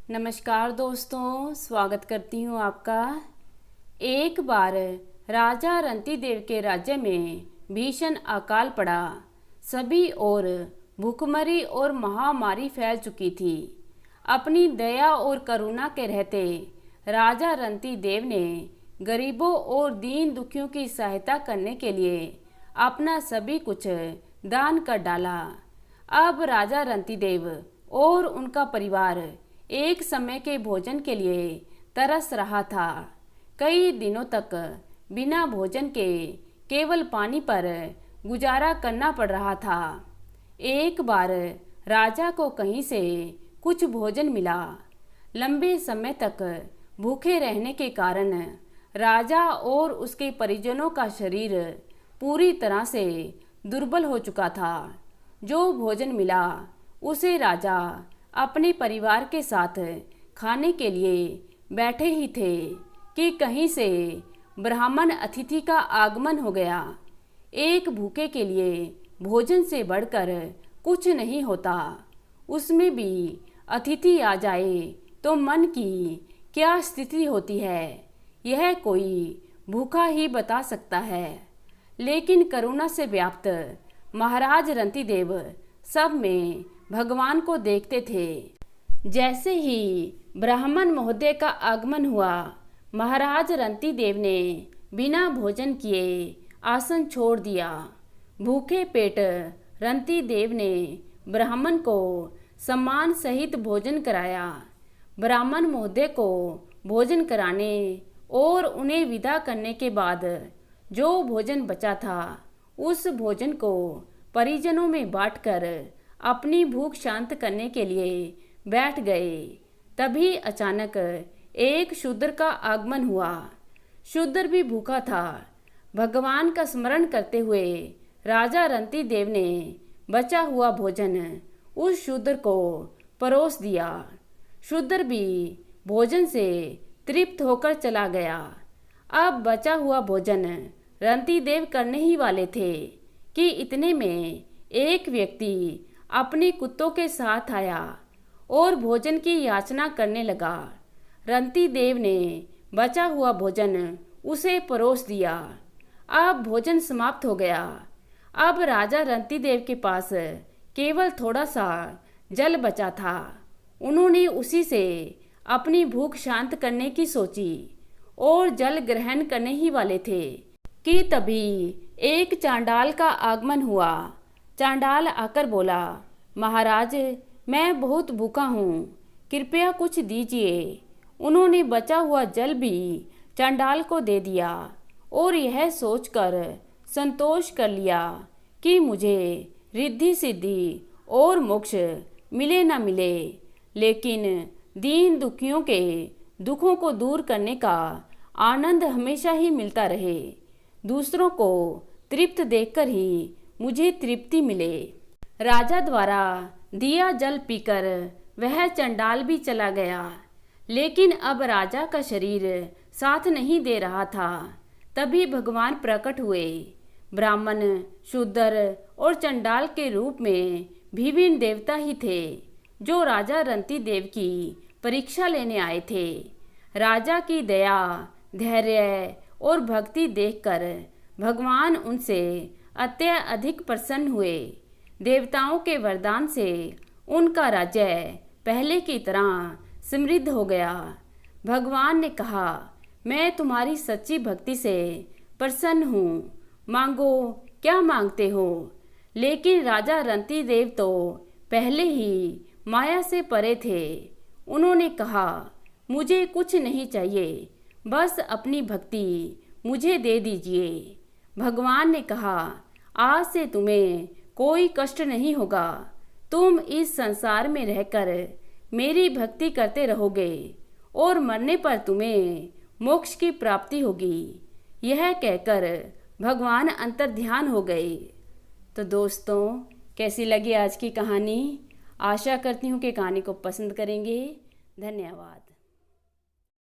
नमस्कार दोस्तों, स्वागत करती हूँ आपका। एक बार राजा रंतिदेव के राज्य में भीषण अकाल पड़ा। सभी ओर भूखमरी और महामारी फैल चुकी थी। अपनी दया और करुणा के रहते राजा रंतिदेव ने गरीबों और दीन दुखियों की सहायता करने के लिए अपना सभी कुछ दान कर डाला। अब राजा रंतिदेव और उनका परिवार एक समय के भोजन के लिए तरस रहा था। कई दिनों तक बिना भोजन के केवल पानी पर गुजारा करना पड़ रहा था। एक बार राजा को कहीं से कुछ भोजन मिला। लंबे समय तक भूखे रहने के कारण राजा और उसके परिजनों का शरीर पूरी तरह से दुर्बल हो चुका था। जो भोजन मिला उसे राजा अपने परिवार के साथ खाने के लिए बैठे ही थे कि कहीं से ब्राह्मण अतिथि का आगमन हो गया। एक भूखे के लिए भोजन से बढ़कर कुछ नहीं होता, उसमें भी अतिथि आ जाए तो मन की क्या स्थिति होती है, यह कोई भूखा ही बता सकता है। लेकिन करुणा से व्याप्त महाराज रंतिदेव सब में भगवान को देखते थे। जैसे ही ब्राह्मण महोदय का आगमन हुआ, महाराज रंतिदेव ने बिना भोजन किए आसन छोड़ दिया। भूखे पेट रंतिदेव ने ब्राह्मण को सम्मान सहित भोजन कराया। ब्राह्मण महोदय को भोजन कराने और उन्हें विदा करने के बाद जो भोजन बचा था, उस भोजन को परिजनों में बांटकर अपनी भूख शांत करने के लिए बैठ गए। तभी अचानक एक शूद्र का आगमन हुआ। शूद्र भी भूखा था। भगवान का स्मरण करते हुए राजा रंतिदेव ने बचा हुआ भोजन उस शूद्र को परोस दिया। शूद्र भी भोजन से तृप्त होकर चला गया। अब बचा हुआ भोजन रंतिदेव करने ही वाले थे कि इतने में एक व्यक्ति अपने कुत्तों के साथ आया और भोजन की याचना करने लगा। रंतिदेव ने बचा हुआ भोजन उसे परोस दिया। अब भोजन समाप्त हो गया। अब राजा रंतिदेव के पास केवल थोड़ा सा जल बचा था। उन्होंने उसी से अपनी भूख शांत करने की सोची और जल ग्रहण करने ही वाले थे कि तभी एक चांडाल का आगमन हुआ। चांडाल आकर बोला, महाराज, मैं बहुत भूखा हूँ, कृपया कुछ दीजिए। उन्होंने बचा हुआ जल भी चांडाल को दे दिया और यह सोचकर संतोष कर लिया कि मुझे रिद्धि सिद्धि और मोक्ष मिले न मिले, लेकिन दीन दुखियों के दुखों को दूर करने का आनंद हमेशा ही मिलता रहे। दूसरों को तृप्त देखकर ही मुझे तृप्ति मिले। राजा द्वारा दिया जल पीकर वह चंडाल भी चला गया। लेकिन अब राजा का शरीर साथ नहीं दे रहा था। तभी भगवान प्रकट हुए। ब्राह्मण, शूद्र और चंडाल के रूप में विभिन्न देवता ही थे जो राजा रंतिदेव की परीक्षा लेने आए थे। राजा की दया, धैर्य और भक्ति देखकर भगवान उनसे अत्यधिक प्रसन्न हुए। देवताओं के वरदान से उनका राज्य पहले की तरह समृद्ध हो गया। भगवान ने कहा, मैं तुम्हारी सच्ची भक्ति से प्रसन्न हूँ, मांगो क्या मांगते हो। लेकिन राजा रंतिदेव तो पहले ही माया से परे थे। उन्होंने कहा, मुझे कुछ नहीं चाहिए, बस अपनी भक्ति मुझे दे दीजिए। भगवान ने कहा, आज से तुम्हें कोई कष्ट नहीं होगा। तुम इस संसार में रहकर मेरी भक्ति करते रहोगे और मरने पर तुम्हें मोक्ष की प्राप्ति होगी। यह कहकर भगवान अंतर्ध्यान हो गए। तो दोस्तों, कैसी लगी आज की कहानी? आशा करती हूँ कि कहानी को पसंद करेंगे। धन्यवाद।